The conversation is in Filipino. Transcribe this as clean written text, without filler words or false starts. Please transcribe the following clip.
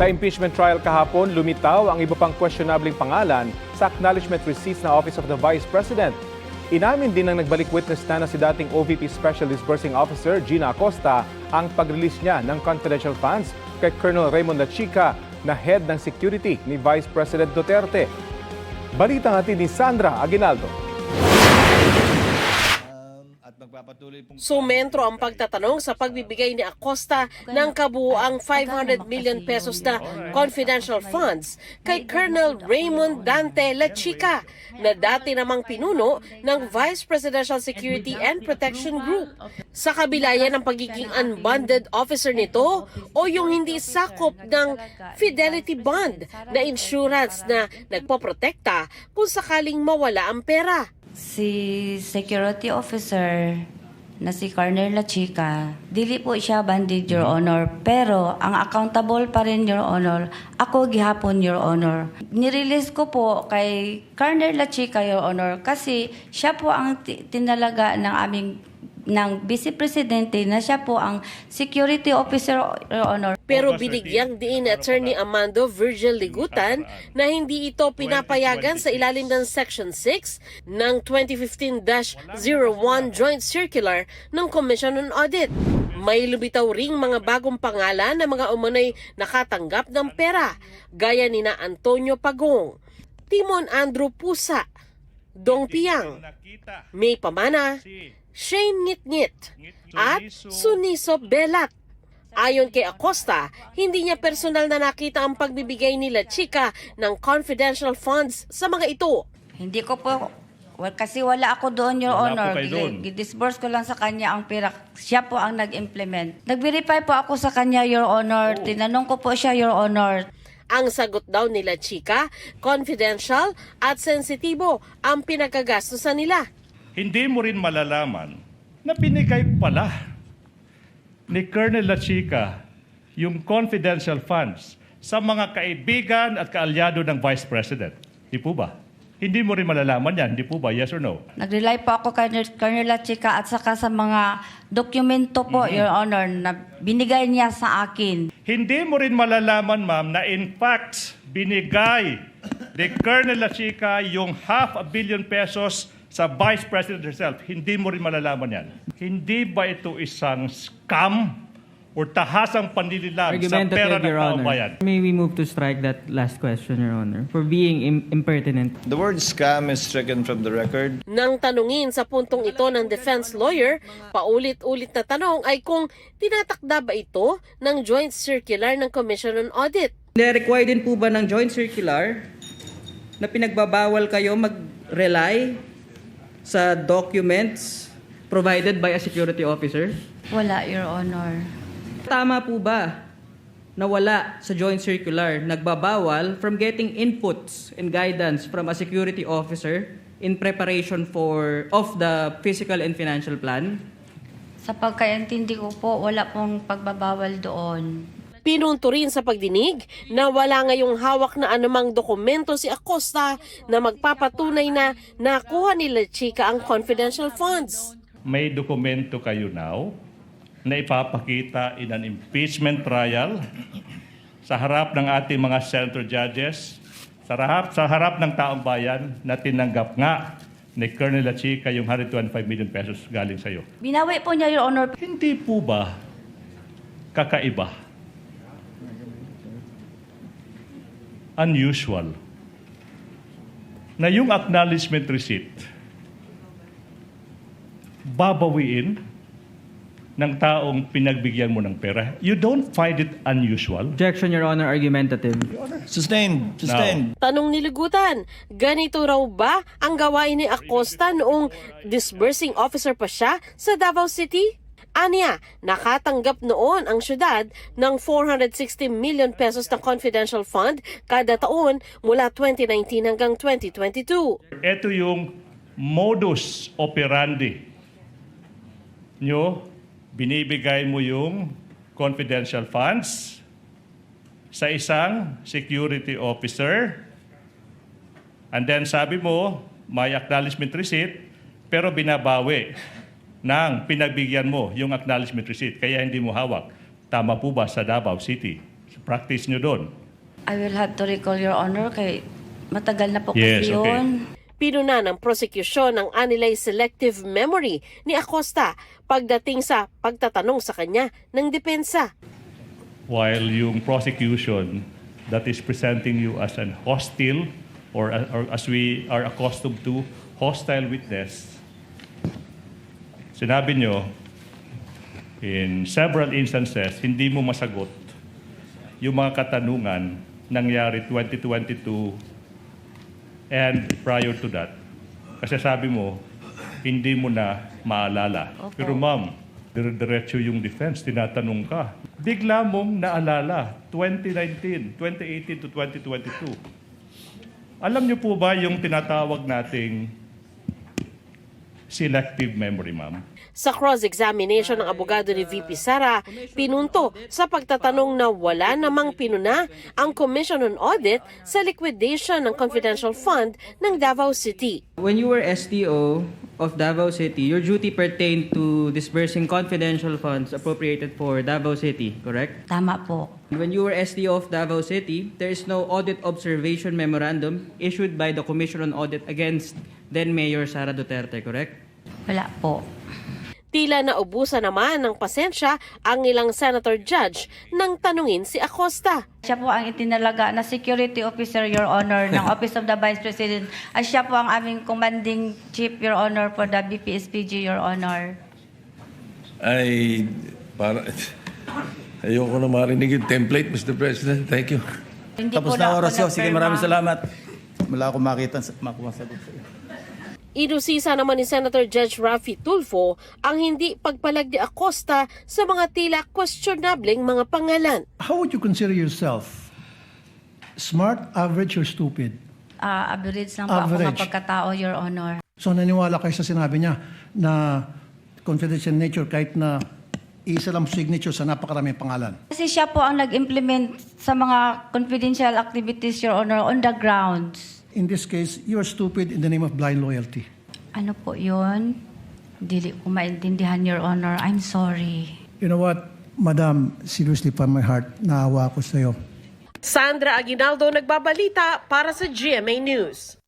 Sa impeachment trial kahapon, lumitaw ang iba pang questionabling pangalan sa acknowledgement receipts na Office of the Vice President. Inamin din ng nagbalik witness na si dating OVP Special Disbursing Officer Gina Acosta ang pag-release niya ng confidential funds kay Colonel Raymond Lachica na head ng security ni Vice President Duterte. Balita natin ni Sandra Aguinaldo. Sumentro ang pagtatanong sa pagbibigay ni Acosta ng kabuuang 500 million pesos na confidential funds kay Colonel Raymond Dante Lachica na dati namang pinuno ng Vice Presidential Security and Protection Group. Sa kabila yan ng pagiging unbonded officer nito o yung hindi sakop ng fidelity bond na insurance na nagpoprotekta kung sakaling mawala ang pera. Si security officer na si Colonel Lachica, dili po siya banded, Your Honor. Pero ang accountable pa rin, Your Honor, ako gihapon, Your Honor. Nirelease ko po kay Colonel Lachica, Your Honor, kasi siya po ang tinalaga ng aming ng Vice Presidente na siya po ang security officer, Your Honor. Pero binigyang diin ni Attorney Amando Virgil Ligutan na hindi ito pinapayagan sa ilalim ng Section 6 ng 2015-01 Joint Circular ng Commission on Audit. May lumitaw ring mga bagong pangalan na mga umano'y nakatanggap ng pera, gaya ni na Antonio Pagong, Timon Andrew Pusa, Dong Piang, May Pamana, Shane Ngit-Ngit at Suniso Belat. Ayon kay Acosta, hindi niya personal na nakita ang pagbibigay ni Lachica ng confidential funds sa mga ito. Hindi ko po, kasi wala ako doon, Your Wala Honor. po kayo doon. Gidisburse ko lang sa kanya ang pera. Siya po ang nag-implement. Nag-verify po ako sa kanya, Your Honor. Tinanong ko po siya, Your Honor. Ang sagot daw ni Lachica, confidential at sensitibo ang pinagkagastusan nila. Hindi mo rin malalaman na binigay pala ni Colonel Lachica yung confidential funds sa mga kaibigan at kaalyado ng Vice President. Di po ba? Hindi mo rin malalaman yan. Di po ba? Yes or no? Nag-rely po ako kay Colonel Lachica at saka sa mga dokumento po, Your Honor, na binigay niya sa akin. Hindi mo rin malalaman, ma'am, na in fact, binigay ni Colonel Lachica yung 500 million pesos sa Vice President herself. Hindi mo rin malalaman yan. Hindi ba ito isang scam o tahasang panlililang sa pera ng Your taong Honor. bayan? May we move to strike that last question, Your Honor, for being impertinent. The word scam is stricken from the record. Nang tanungin sa puntong ito ng defense lawyer, paulit-ulit na tanong ay kung tinatakda ba ito ng joint circular ng Commission on Audit. Require din po ba ng joint circular na pinagbabawal kayo mag-rely sa documents provided by a security officer? Wala, Your Honor. Tama po ba na wala sa joint circular nagbabawal from getting inputs and guidance from a security officer in preparation of the physical and financial plan? Sa pagkaintindi ko po, wala pong pagbabawal doon. Pinunto rin sa pagdinig na wala ngayong hawak na anumang dokumento si Acosta na magpapatunay na nakuha ni Lachica ang confidential funds. May dokumento kayo now na ipapakita in an impeachment trial sa harap ng ating mga senator judges, sa harap ng taong bayan na tinanggap nga ni Colonel Lachica yung 125 million pesos galing sa iyo. Binawi po niya, Your Honor. Hindi po ba kakaiba? Unusual na yung acknowledgement receipt babawiin ng taong pinagbigyan mo ng pera. You don't find it unusual? Objection, Your Honor, argumentative. Sustained. Sustained. Tanong ni Ligutan, ganito raw ba ang gawain ni Acosta noong disbursing officer pa siya sa Davao City? Anya, nakatanggap noon ang syudad ng 460 million pesos na confidential fund kada taon mula 2019 hanggang 2022. Ito yung modus operandi nyo. Binibigay mo yung confidential funds sa isang security officer, and then sabi mo, may acknowledgement receipt, pero binabawi ng pinagbigyan mo yung acknowledgement receipt, kaya hindi mo hawak. Tama po ba sa Davao City? Practice nyo doon. I will have to recall, Your Honor, kay matagal na po Yes, kasi okay. yun. Pinuna ng prosecution ang anilay selective memory ni Acosta pagdating sa pagtatanong sa kanya ng depensa. While yung prosecution that is presenting you as an hostile or as we are accustomed to, hostile witness, sinabi nyo, in several instances, hindi mo masagot yung mga katanungan nangyari 2022 and prior to that. Kasi sabi mo, hindi mo na maalala. Opo. Pero ma'am, dire-diretso yung defense, tinatanong ka. Bigla mong naalala, 2019, 2018 to 2022. Alam niyo po ba yung tinatawag nating selective memory, ma'am? Sa cross-examination ng abogado ni VP Sara, pinunto sa pagtatanong na wala namang pinuna ang Commission on Audit sa liquidation ng confidential fund ng Davao City. When you were STO of Davao City, your duty pertained to disbursing confidential funds appropriated for Davao City, correct? Tama po. When you were STO of Davao City, there is no audit observation memorandum issued by the Commission on Audit against then Mayor Sara Duterte, correct? Wala po. Tila naubusan naman ng pasensya ang ilang senator judge nang tanungin si Acosta. Siya po ang itinalaga na security officer, Your Honor, ng Office of the Vice President. At siya po ang aming commanding chief, Your Honor, for the BPSPG, Your Honor. Ay, ayoko na marinig yung template, Mr. President. Thank you. Hindi Tapos po na ako oras yun. Sige, nagpirma. maraming salamat. Wala akong makuha sagot sa iyo. Inusisa naman ni Senator Judge Raffy Tulfo ang hindi pagpalag ni Acosta sa mga tila questionableng mga pangalan. How would you consider yourself? Smart, average, or stupid? Average lang po ako Average. nga pagkatao, Your Honor. So naniwala kayo sa sinabi niya na confidential nature kahit na isa lang signature sa napakaraming pangalan. Kasi siya po ang nag-implement sa mga confidential activities, Your Honor, on the grounds. In this case, you are stupid in the name of blind loyalty. Ano po yun? Dili ko maintindihan, Your Honor. I'm sorry. You know what, Madam, seriously from my heart, naawa ako sa iyo. Sandra Aguinaldo nagbabalita para sa GMA News.